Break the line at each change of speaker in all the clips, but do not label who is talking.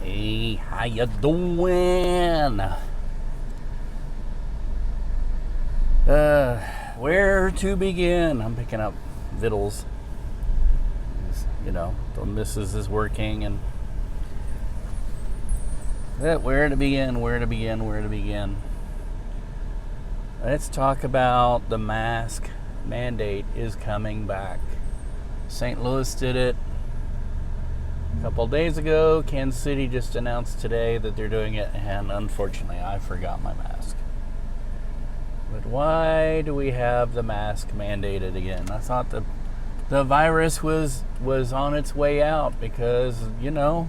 Hey, how you doing? Where to begin? I'm picking up vittles. You know, the missus is working, and where to begin? Where to begin? Where to begin? Let's talk about the mask mandate is coming back. St. Louis did it a couple days ago. Kansas City just announced today that they're doing it, and unfortunately, I forgot my mask. But why do we have the mask mandated again? I thought the virus was on its way out because, there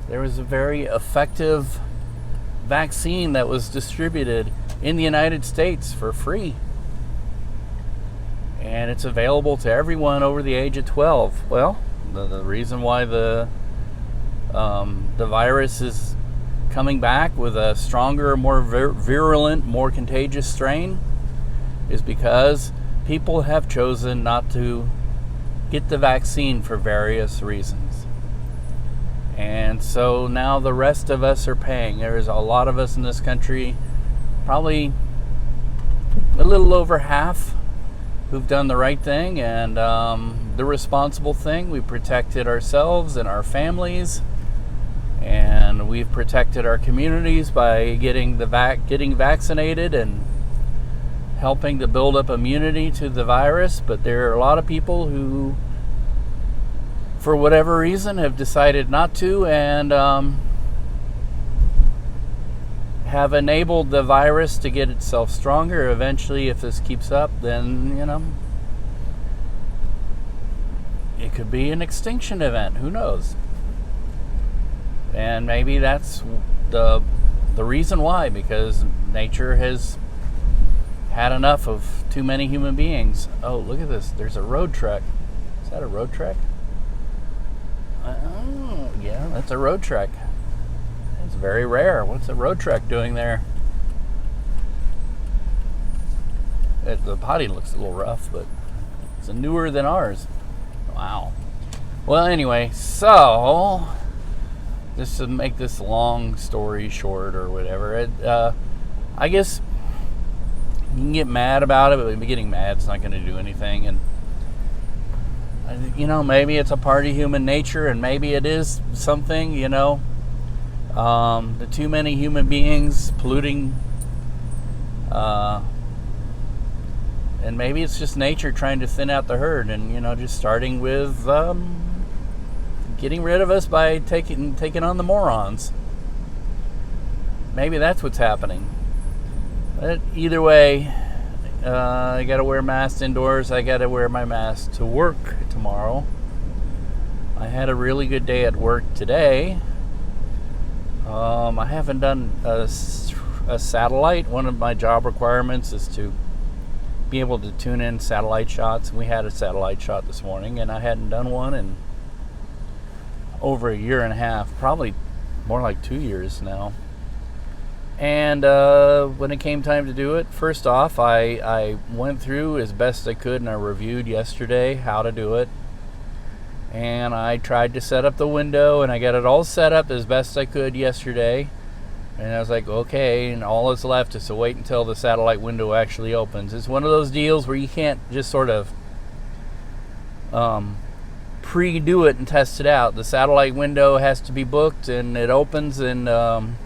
was a very effective vaccine that was distributed in the United States for free. And it's available to everyone over the age of 12. Well, the reason why the virus is coming back with a stronger, more virulent, more contagious strain is because people have chosen not to get the vaccine for various reasons. And so now the rest of us are paying. There's a lot of us in this country, probably a little over half, who've done the right thing and the responsible thing. We protected ourselves and our families, and we've protected our communities by getting vaccinated and helping to build up immunity to the virus. But there are a lot of people who, for whatever reason, have decided not to, and have enabled the virus to get itself stronger. Eventually, if this keeps up, then, it could be an extinction event. Who knows? And maybe that's the reason why, because nature has had enough of too many human beings. Oh, look at this. There's a road truck. Is that a road truck? Oh, yeah, that's a road truck. It's very rare. What's a road truck doing there? The body looks a little rough, but it's newer than ours. Wow. Well, anyway, so just to make this long story short or whatever, I guess you can get mad about it, but getting mad is not going to do anything. And maybe it's a part of human nature, and maybe it is something, the too many human beings polluting, and maybe it's just nature trying to thin out the herd, and just starting with getting rid of us by taking on the morons. Maybe that's what's happening. But either way, I got to wear masks indoors. I got to wear my mask to work tomorrow. I had a really good day at work today. I haven't done a satellite. One of my job requirements is to be able to tune in satellite shots. We had a satellite shot this morning, and I hadn't done one in over a year and a half, probably more like 2 years now. And when it came time to do it, first off, I went through as best I could, and I reviewed yesterday how to do it. And I tried to set up the window, and I got it all set up as best I could yesterday. And I was like, okay, and all that's left is to wait until the satellite window actually opens. It's one of those deals where you can't just sort of pre-do it and test it out. The satellite window has to be booked, and it opens, and then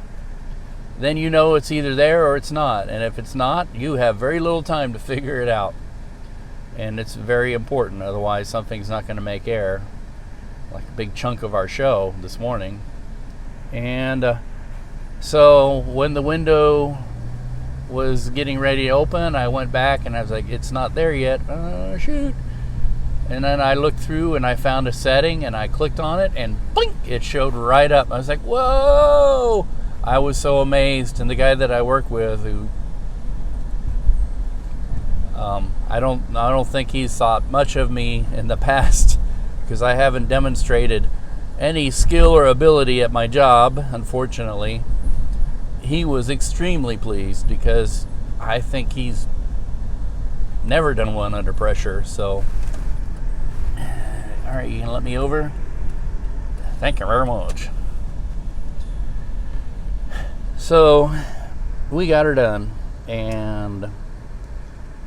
it's either there or it's not. And if it's not, you have very little time to figure it out. And it's very important, otherwise something's not going to make air, like a big chunk of our show this morning. And so when the window was getting ready to open, I went back and I was like, it's not there yet. Oh, shoot. And then I looked through and I found a setting, and I clicked on it, and blink, it showed right up. I was like, whoa! I was so amazed. And the guy that I work with, who I don't think he's thought much of me in the past, because I haven't demonstrated any skill or ability at my job, unfortunately. He was extremely pleased, because I think he's never done one under pressure. So All right, you can let me over? Thank you very much. So, we got her done, and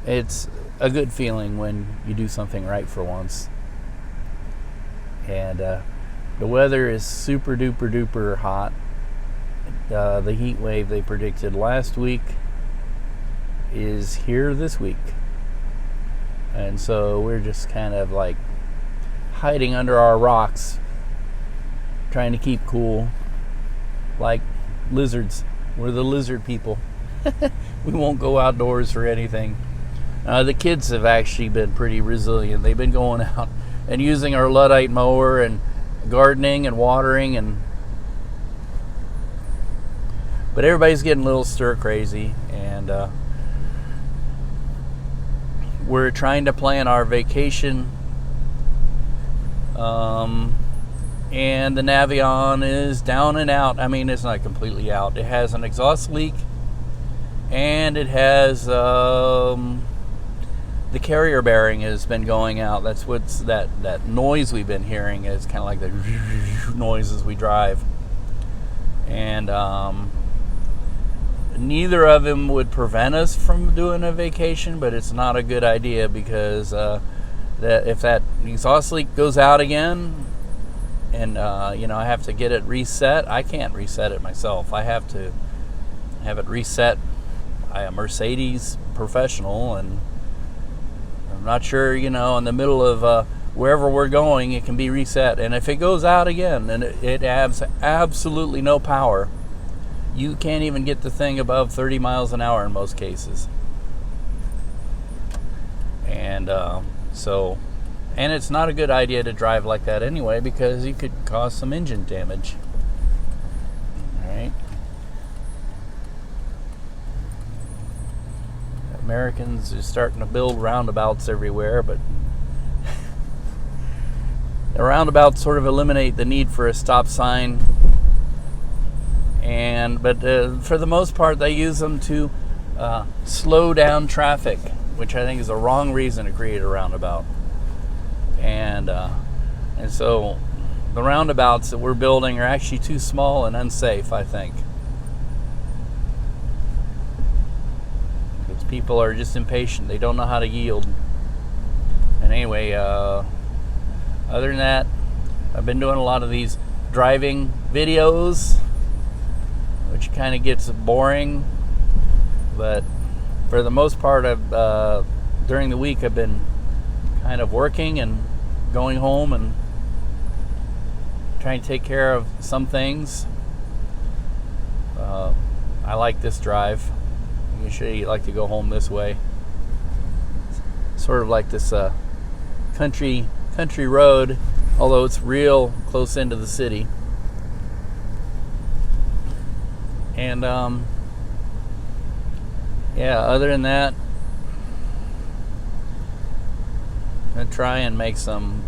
it's a good feeling when you do something right for once. And the weather is super duper duper hot. The heat wave they predicted last week is here this week. And so we're just kind of like hiding under our rocks, trying to keep cool, like lizards. We're the lizard people. We won't go outdoors for anything. The kids have actually been pretty resilient. They've been going out and using our Luddite mower and gardening and watering, but everybody's getting a little stir crazy, and we're trying to plan our vacation. And the Navion is down and out. I mean, it's not completely out. It has an exhaust leak, and it has the carrier bearing has been going out. That's what's that noise we've been hearing. Is kind of like the noise as we drive. And neither of them would prevent us from doing a vacation, but it's not a good idea because that if that exhaust leak goes out again, and I have to get it reset. I can't reset it myself. I have to have it reset by a Mercedes professional, and I'm not sure, in the middle of wherever we're going, it can be reset. And if it goes out again, and it has absolutely no power, you can't even get the thing above 30 miles an hour in most cases. And and it's not a good idea to drive like that anyway, because you could cause some engine damage. All right. Americans are starting to build roundabouts everywhere, but the roundabouts sort of eliminate the need for a stop sign. But for the most part, they use them to slow down traffic, which I think is the wrong reason to create a roundabout. And so the roundabouts that we're building are actually too small and unsafe, I think. Because people are just impatient. They don't know how to yield. And anyway, other than that, I've been doing a lot of these driving videos, which kind of gets boring. But for the most part, during the week, I've been kind of working and going home and trying to take care of some things. I like this drive. Usually you like to go home this way. Sort of like this country road, although it's real close into the city. And other than that, I'm going to try and make some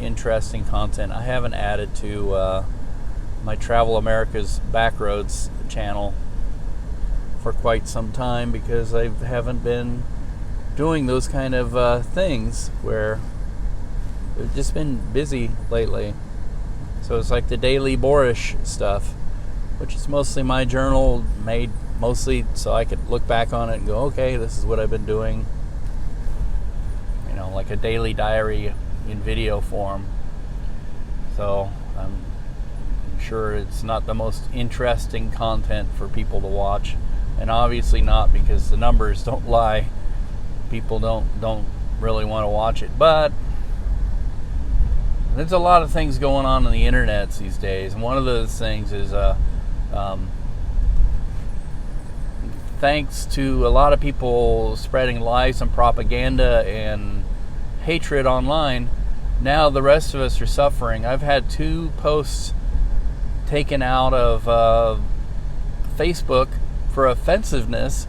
interesting content. I haven't added to my Travel America's Backroads channel for quite some time because I haven't been doing those kind of things where I've just been busy lately. So it's like the daily boorish stuff, which is mostly my journal, made mostly so I could look back on it and go, okay, this is what I've been doing. Like a daily diary in video form. So I'm sure it's not the most interesting content for people to watch, and obviously not, because the numbers don't lie. People don't really want to watch it, but there's a lot of things going on the internet these days, and one of those things is thanks to a lot of people spreading lies and propaganda and hatred online, now the rest of us are suffering. I've had 2 posts taken out of Facebook for offensiveness,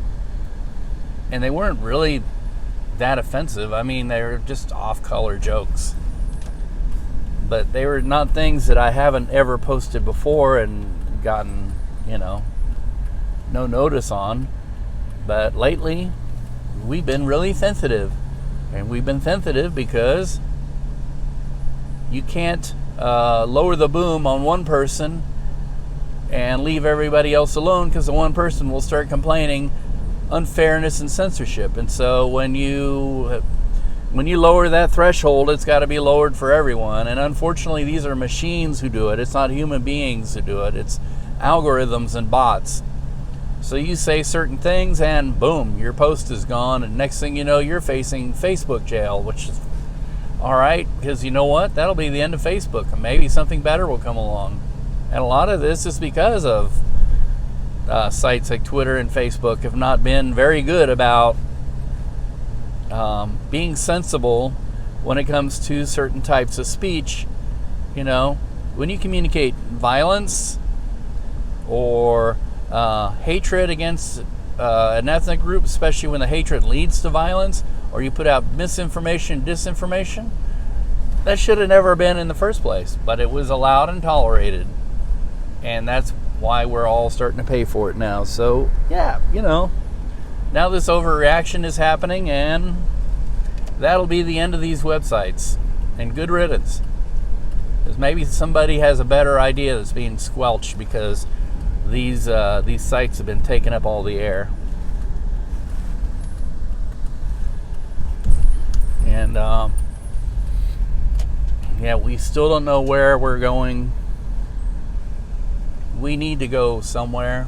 and they weren't really that offensive. I mean, they were just off-color jokes, but they were not things that I haven't ever posted before and gotten, no notice on. But lately, we've been really sensitive. And we've been sensitive because You can't lower the boom on one person and leave everybody else alone, because the one person will start complaining unfairness and censorship. And so when you lower that threshold, it's got to be lowered for everyone. And unfortunately, these are machines who do it. It's not human beings who do it. It's algorithms and bots. So you say certain things and boom, your post is gone, and next thing you know, you're facing Facebook jail, which is all right, because you know what? That'll be the end of Facebook, and maybe something better will come along. And a lot of this is because of sites like Twitter and Facebook have not been very good about being sensible when it comes to certain types of speech. You know, when you communicate violence or hatred against an ethnic group, especially when the hatred leads to violence, or you put out misinformation, disinformation, that should have never been in the first place, but it was allowed and tolerated. And that's why we're all starting to pay for it now. So, yeah, you know, now this overreaction is happening, and that'll be the end of these websites. And good riddance. Because maybe somebody has a better idea that's being squelched because these sites have been taking up all the air. And, yeah, we still don't know where we're going. We need to go somewhere,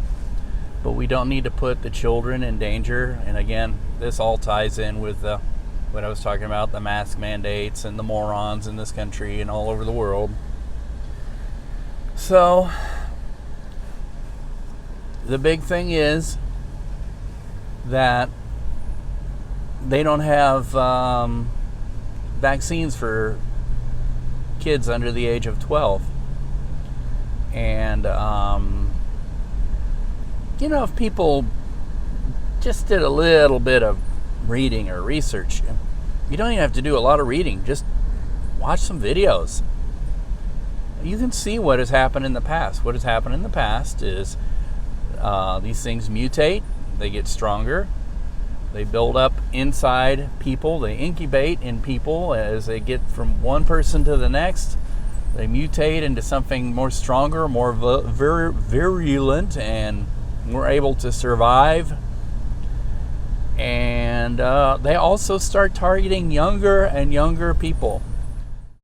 but we don't need to put the children in danger. And again, this all ties in with what I was talking about, the mask mandates and the morons in this country and all over the world. So, the big thing is that they don't have vaccines for kids under the age of 12. And, you know, if people just did a little bit of reading or research, you don't even have to do a lot of reading. Just watch some videos. You can see what has happened in the past. What has happened in the past is these things mutate, they get stronger, they build up inside people, they incubate in people as they get from one person to the next. They mutate into something more stronger, more virulent, and we're able to survive. And they also start targeting younger and younger people.